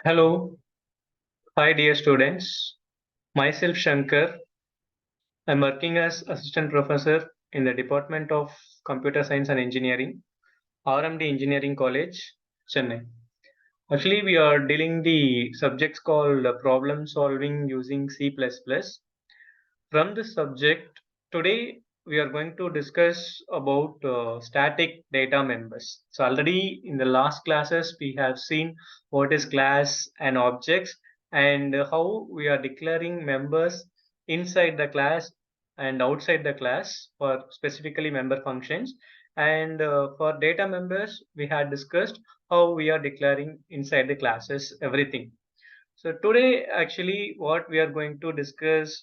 Hello, hi dear students. Myself Shankar. I'm working as assistant professor in the Department of Computer Science and Engineering, RMD Engineering College, Chennai. Actually, we are dealing the subjects called problem solving using C++. From this subject, today we are going to discuss about static data members. So already in the last classes, we have seen what is class and objects and how we are declaring members inside the class and outside the class for specifically member functions. And for data members, we had discussed how we are declaring inside the classes, everything. So today, actually, what we are going to discuss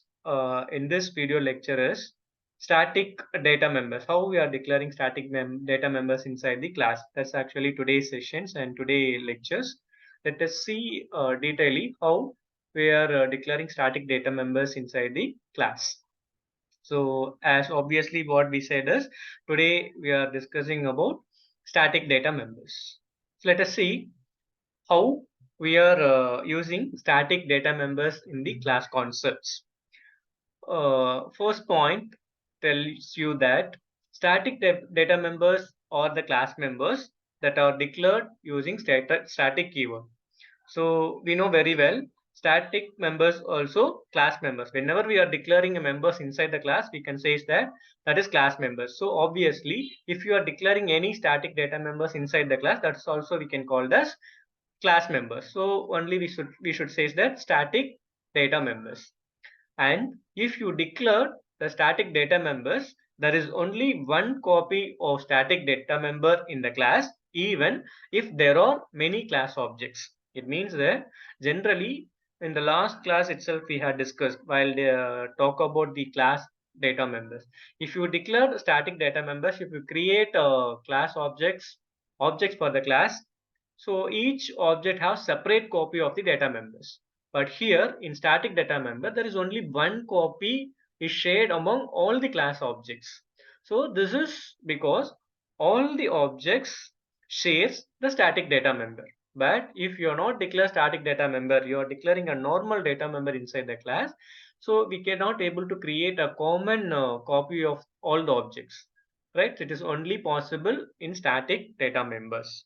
in this video lecture is static data members, how we are declaring static data members inside the class. That's actually today's sessions and today lectures. Let us see detailedly how we are declaring static data members inside the class. So as obviously what we said is today we are discussing about static data members. So let us see how we are using static data members in the class concepts. First point tells you that static data members are the class members that are declared using static keyword. So we know very well static members also class members. Whenever we are declaring a members inside the class, we can say that is class members. So obviously, if you are declaring any static data members inside the class, that's also we can call as class members. So only we should say that static data members. And if you declare the static data members, there is only one copy of static data member in the class, even if there are many class objects. It means that generally in the last class itself we had discussed while they talk about the class data members. If you declare static data members, if you create class objects for the class, so each object has separate copy of the data members. But here in static data member, there is only one copy is shared among all the class objects. So this is because all the objects shares the static data member. But if you are not declare static data member, you are declaring a normal data member inside the class. So we cannot able to create a common copy of all the objects, right? It is only possible in static data members.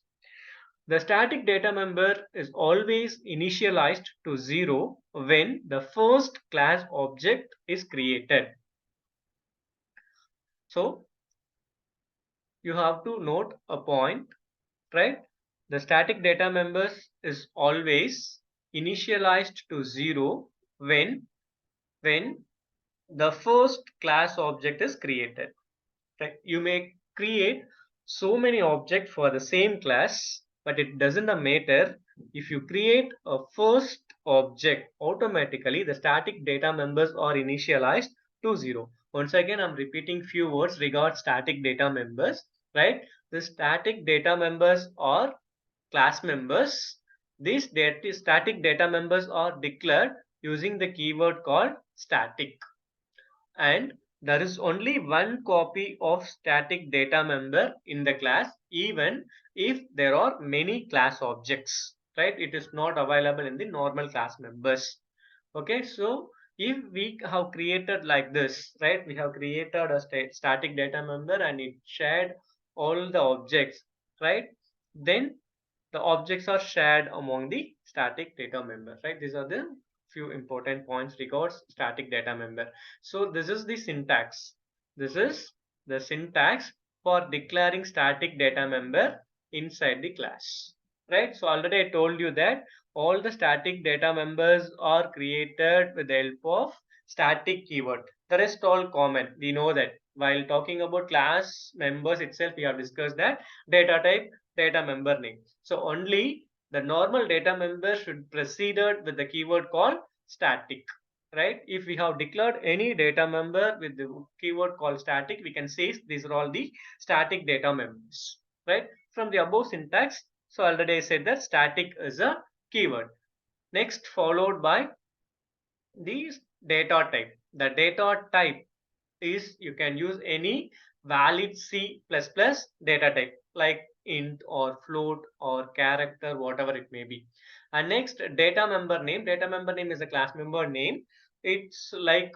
The static data member is always initialized to 0 when the first class object is created. So you have to note a point, right? The static data members is always initialized to 0 when the first class object is created. Right? You may create so many objects for the same class, but it doesn't matter. If you create a first object, automatically the static data members are initialized to 0. Once again, I'm repeating few words regarding static data members, right? The static data members are class members. These static data members are declared using the keyword called static, and there is only one copy of static data member in the class, even if there are many class objects, right? It is not available in the normal class members. Okay, so if we have created like this, right, we have created a static data member and it shared all the objects, right? Then the objects are shared among the static data members, right? These are the few important points regards static data member. So this is the syntax. This is the syntax for declaring static data member inside the class, right? So already I told you that all the static data members are created with the help of static keyword. The rest all common. We know that while talking about class members itself, we have discussed that data type, data member name. So only the normal data member should preceded with the keyword called static, right? If we have declared any data member with the keyword called static, we can say these are all the static data members, right? From the above syntax, so already I said that static is a keyword. Next, followed by the data type. The data type is you can use any valid C++ data type. Like int or float or character, whatever it may be. And next, data member name. Data member name is a class member name. It's like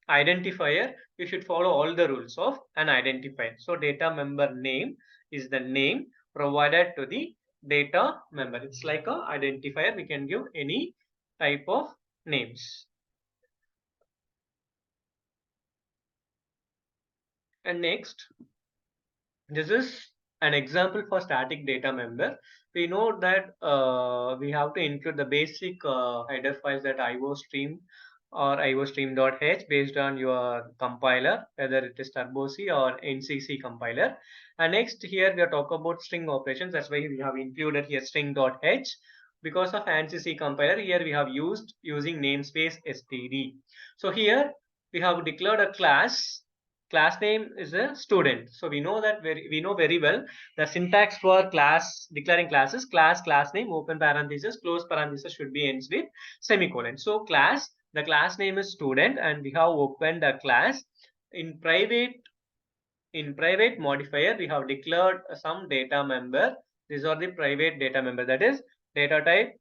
identifier. You should follow all the rules of an identifier. So data member name is the name provided to the data member. It's like a identifier. We can give any type of names. And next, this is an example for static data member. We know that we have to include the basic header files that iostream or iostream.h based on your compiler, whether it is Turbo C or NCC compiler. And next, here we are talking about string operations. That's why we have included here string.h. Because of ANSI C compiler, here we have used using namespace std. So here we have declared a class name is a student. So we know that we know very well the syntax for class declaring classes: class name, open parenthesis, close parenthesis should be ends with semicolon. So the class name is student, and we have opened a class. In private modifier, we have declared some data member. These are the private data member, that is data type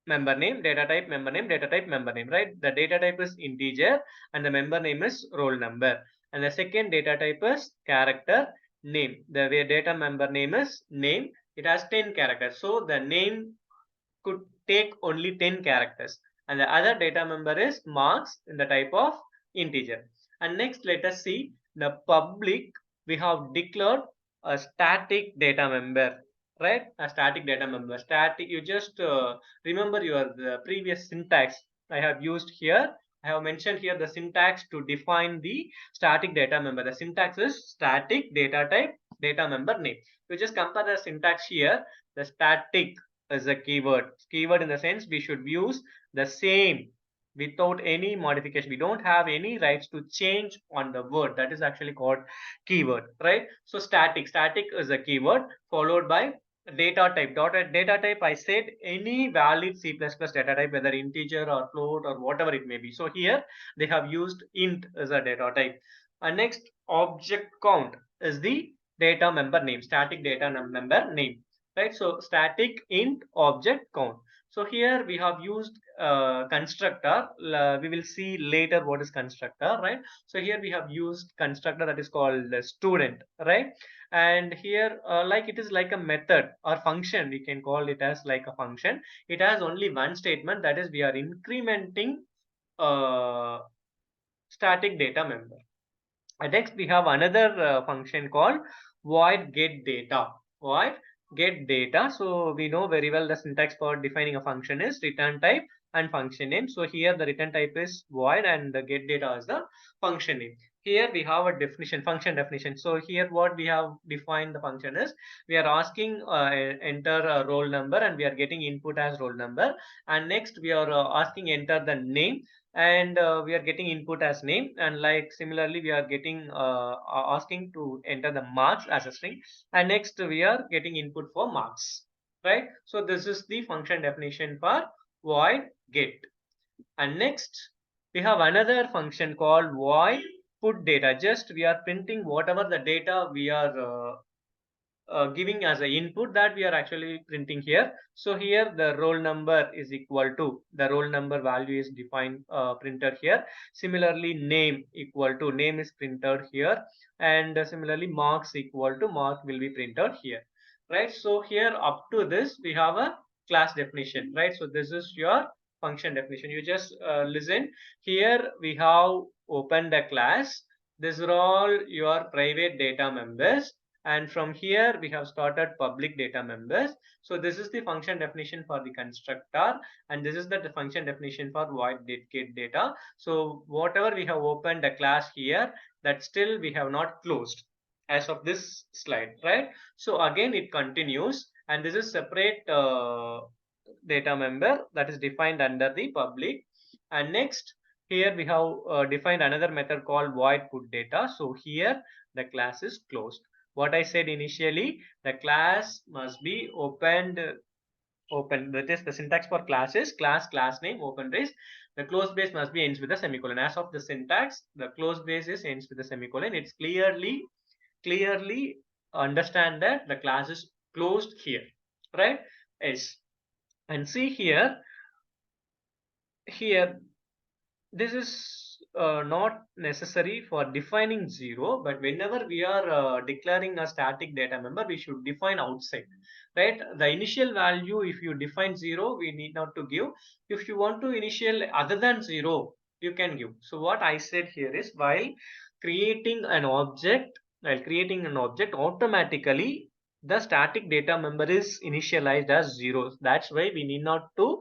member name, data type member name, data type member name, right? The data type is integer and the member name is roll number. And the second data type is character name. The data member name is name. It has 10 characters. So the name could take only 10 characters. And the other data member is marks in the type of integer. And next, let us see the public. We have declared a static data member, right? A static data member. Static, you just remember the previous syntax I have used here. I have mentioned here the syntax to define the static data member. The syntax is static data type data member name. You just compare the syntax here. The static is a keyword. Keyword in the sense we should use the same without any modification. We don't have any rights to change on the word. That is actually called keyword, right? So static is a keyword followed by data type. Data type, I said any valid C++ data type, whether integer or float or whatever it may be. So here they have used int as a data type. And next, object count is the data member name, static data member name, right? So static int object count. So here we have used constructor. We will see later what is constructor, right? So here we have used constructor that is called student, right? And here like it is like a method or function, we can call it as like a function. It has only one statement, that is we are incrementing uh, static data member. And next we have another function called void get data. Void get data. So we know very well the syntax for defining a function is return type and function name. So here the return type is void and the get data is the function name. Here we have a definition, function definition. So here what we have defined the function is, we are asking enter a roll number and we are getting input as roll number. And next we are asking enter the name, and we are getting input as name. And like similarly we are getting asking to enter the marks as a string, and next we are getting input for marks, right? So this is the function definition for void get. And next we have another function called void put data. Just we are printing whatever the data we are giving as an input, that we are actually printing here. So here the roll number is equal to the roll number value is defined printed here. Similarly name equal to name is printed here, and similarly marks equal to mark will be printed here, right? So here up to this we have a class definition, right? So this is your function definition. You just listen. Here we have opened a class. These are all your private data members, and from here we have started public data members. So this is the function definition for the constructor, and this is the function definition for void get data. So whatever we have opened a class here, that still we have not closed as of this slide, right? So again it continues, and this is separate data member that is defined under the public. And next here we have defined another method called void put data. So here the class is closed. What I said initially, the class must be opened. That is the syntax for class is class name open brace. The close brace must be ends with a semicolon. As of the syntax, the close brace is ends with a semicolon. It's clearly understand that the class is closed here, right? Yes. And see here, this is not necessary for defining 0, but whenever we are declaring a static data member, we should define outside, right? The initial value, if you define 0, we need not to give. If you want to initial other than 0, you can give. So what I said here is, creating an object, while creating an object, automatically the static data member is initialized as 0. That's why we need not to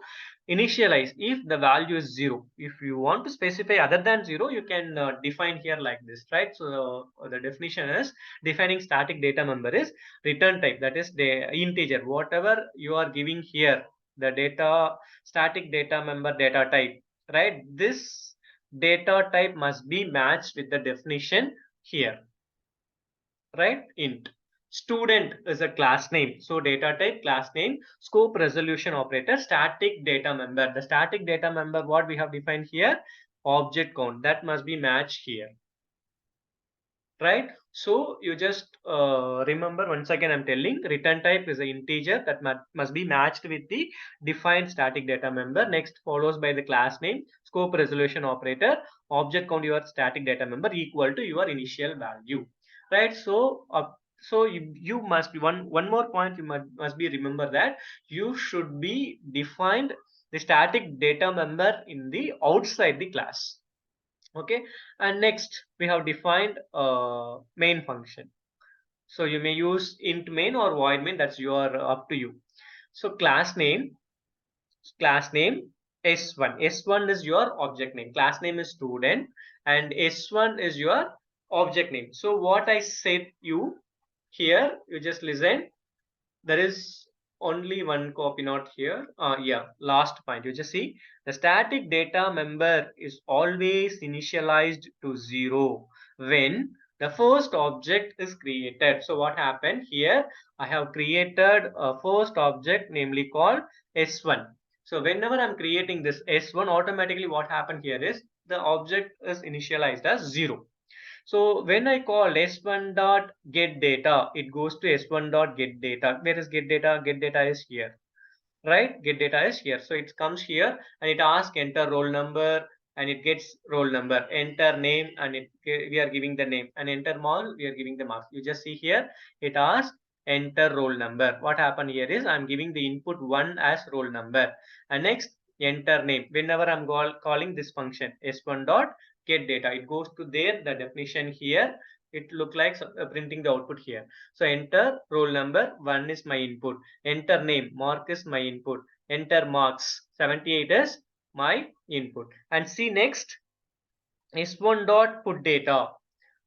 initialize if the value is 0. If you want to specify other than 0, you can define here like this, right? So the definition is, defining static data member is return type, that is the integer, whatever you are giving here, the data static data member data type, right? This data type must be matched with the definition here, right? Int student is a class name, so data type class name, scope resolution operator, static data member, the static data member what we have defined here, object count, that must be matched here, right? So you just remember, once again I'm telling, return type is an integer that must be matched with the defined static data member. Next follows by the class name, scope resolution operator, object count, your static data member equal to your initial value, right? So you must be one more point, you must be remember that you should be defined the static data member in the outside the class. Okay, and next we have defined main function. So you may use int main or void main, that's your up to you. So class name s1 is your object name, class name is student, and s1 is your object name. So what I said you here, you just listen, there is only one copy not here. Yeah, last point, you just see, the static data member is always initialized to 0 when the first object is created. So what happened here, I have created a first object namely called s1. So whenever I'm creating this s1, automatically what happened here is the object is initialized as 0. So when I call s1 dot get data, it goes to s1 dot get data. Where is get data? Get data is here, right? Get data is here. So it comes here and it asks enter roll number and it gets roll number. Enter name and we are giving the name, and enter mark, we are giving the marks. You just see here, it asks enter roll number. What happened here is I'm giving the input 1 as roll number, and next enter name. Whenever I'm calling this function s1 dot get data, it goes to there, the definition here, it look like printing the output here. So enter roll number, 1 is my input, enter name, mark is my input, enter marks, 78 is my input, and see next s1 dot put data.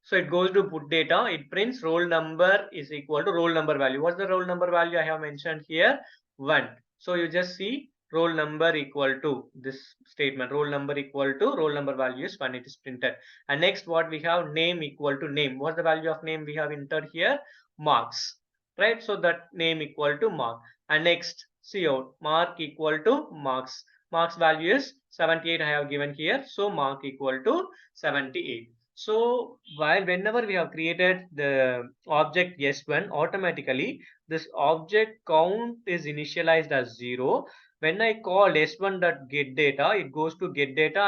So it goes to put data, it prints roll number is equal to roll number value. What's the roll number value I have mentioned here? 1. So you just see roll number equal to this statement, roll number equal to roll number value is 1, it is printed. And next what we have, name equal to name. What's the value of name we have entered here? Marks, right? So that name equal to mark. And next see out, mark equal to marks. Marks value is 78 I have given here. So mark equal to 78. So while whenever we have created the object s1, automatically this object count is initialized as 0. When I call s1.getData, it goes to get data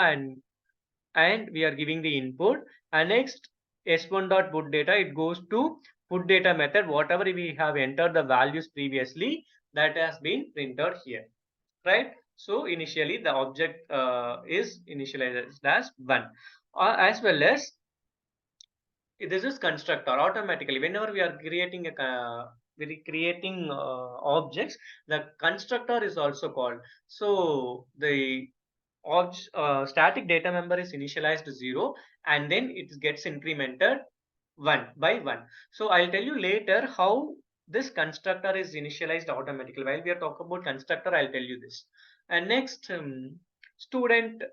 and we are giving the input. And next s1.putData, it goes to put data method. Whatever we have entered the values previously, that has been printed here, right? So initially the object is initialized as 1, as well as this is constructor. Automatically whenever we are creating objects, the constructor is also called. So the static data member is initialized to 0 and then it gets incremented 1 by 1. So I'll tell you later how this constructor is initialized automatically. While we are talking about constructor, I'll tell you this. And next, student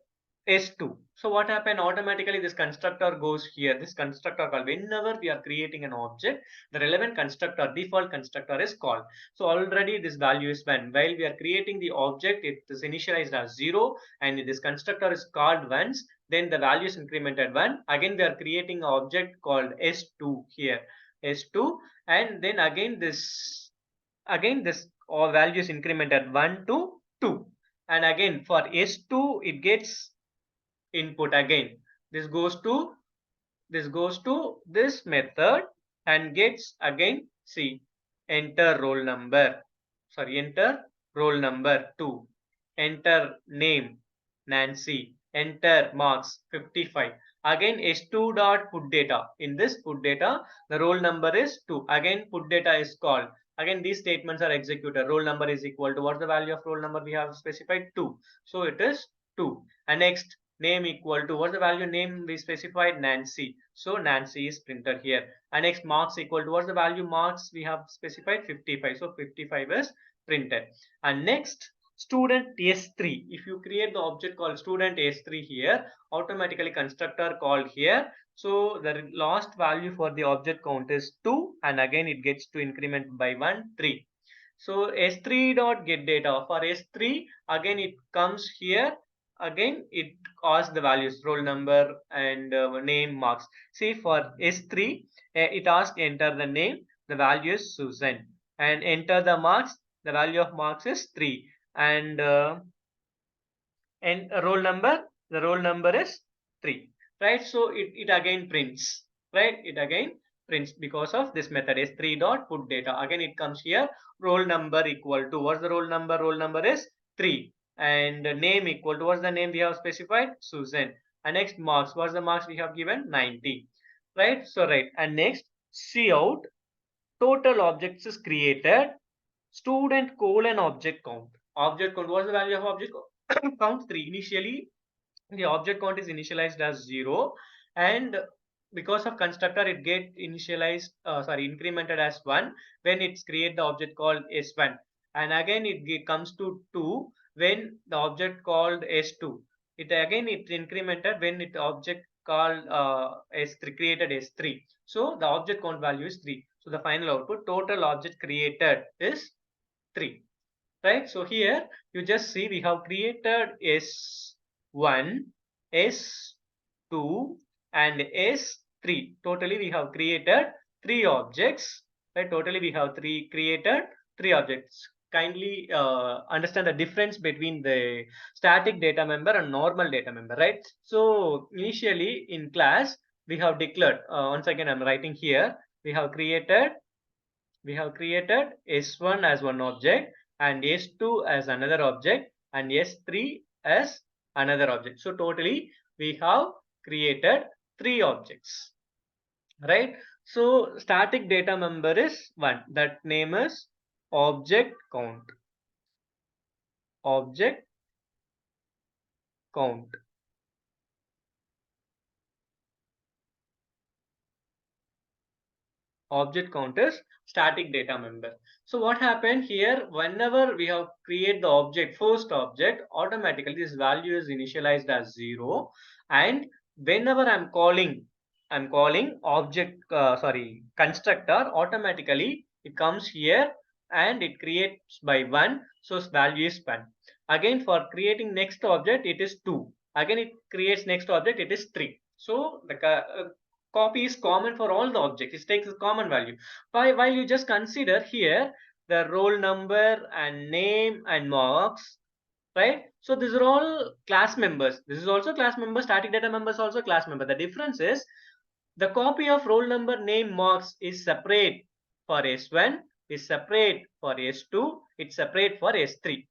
s2. So what happened, automatically this constructor goes here, this constructor call. Whenever we are creating an object, the relevant constructor, default constructor is called. So already this value is 1. While we are creating the object, it is initialized as 0 and this constructor is called once, then the value is incremented 1. Again we are creating an object called s2 here. S2, and then again this all values incremented 1 to 2, and again for S2 it gets input again. This goes to this method and gets again, see, enter roll number, enter roll number 2, enter name Nancy, enter marks 55. Again S2 dot put data. In this put data, the roll number is 2. Again put data is called. Again these statements are executed. Roll number is equal to, what's the value of roll number we have specified? 2. So it is 2. And next, name equal to, what's the value name we specified? Nancy. So Nancy is printed here. And next, marks equal to, what's the value marks we have specified? 55. So 55 is printed. And next, student S3. If you create the object called student S3 here, automatically constructor called here. So the last value for the object count is 2, and again it gets to increment by 1, 3. So S3 dot get data. For S3, again it comes here. Again it asks the values, roll number and name, marks. See, for S3, it asks enter the name, the value is Susan, and enter the marks, the value of marks is 3, and roll number, the roll number is 3, right? So it again prints, right? It again prints because of this method S3 dot put data. Again it comes here, roll number equal to, what's the roll number? Roll number is 3, and name equal to, what's the name we have specified? Susan. And next, marks, what's the marks we have given? 90, right? So right, and next, see out total objects is created, student colon object count. Object count, what's the value of object count? 3. Initially the object count is initialized as 0, and because of constructor it get initialized incremented as 1 when it's create the object called S1, and again it comes to 2 when the object called S2. It again it incremented when it object called S3 created S3. So the object count value is 3. So the final output total object created is 3, right? So here you just see we have created S1, S2 and S3. Totally we have created 3 objects, right? Totally we have created 3 objects. Kindly understand the difference between the static data member and normal data member, right? So initially in class we have declared, once again I'm writing here, we have created S1 as one object, and S2 as another object, and S3 as another object. So totally we have created 3 objects, right? So static data member is 1. That name is object count. Object count. Object count is static data member. So what happened here, whenever we have create the object, first object, automatically this value is initialized as 0, and whenever I'm calling object constructor, automatically it comes here and it creates by 1, so value is 1. Again for creating next object it is 2, again it creates next object, it is 3. So the copy is common for all the objects. It takes a common value. While you just consider here the roll number and name and marks, right? So these are all class members. This is also class member. Static data members also class member. The difference is the copy of roll number, name, marks is separate for S1, is separate for S2, it's separate for S3.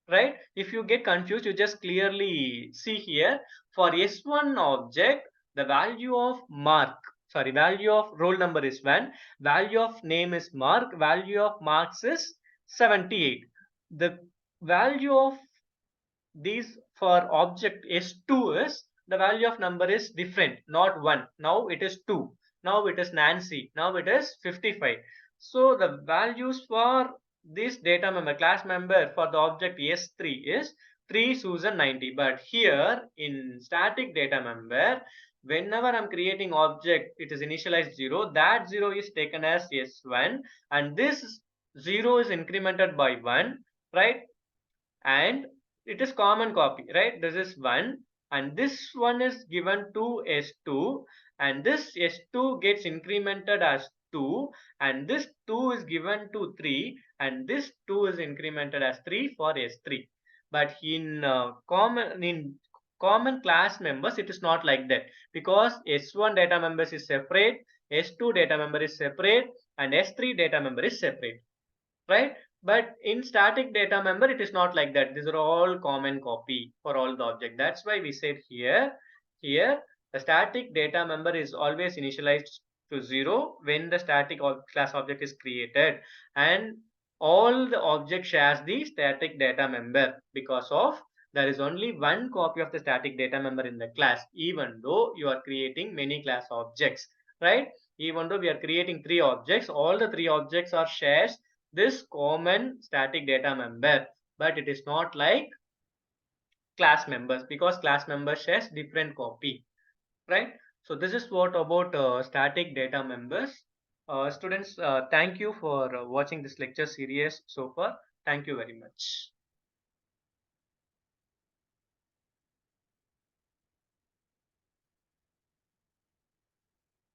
Right? If you get confused, you just clearly see here for S1 object, the value of value of roll number is 1, value of name is Mark, value of marks is 78. The value of these for object S2 is, the value of number is different, not 1. Now it is 2. Now it is Nancy. Now it is 55. So the values for this data member, class member for the object S3 is 3, Susan, 90. But here in static data member, whenever I'm creating object, it is initialized 0. That 0 is taken as S1, and this 0 is incremented by 1, right? And it is common copy, right? This is 1, and this one is given to S2, and this S2 gets incremented as 2, and this 2 is given to 3, and this 2 is incremented as 3 for S3. But in common class members, it is not like that, because S1 data members is separate, S2 data member is separate, and S3 data member is separate, right? But in static data member, it is not like that. These are all common copy for all the object. That's why we said here the static data member is always initialized to 0 when the static class object is created, and all the object shares the static data member, because of there is only one copy of the static data member in the class, even though you are creating many class objects, right? Even though we are creating 3 objects, all the 3 objects are shares this common static data member, but it is not like class members, because class members shares different copy, right? So this is what about static data members. Students, thank you for watching this lecture series so far. Thank you very much.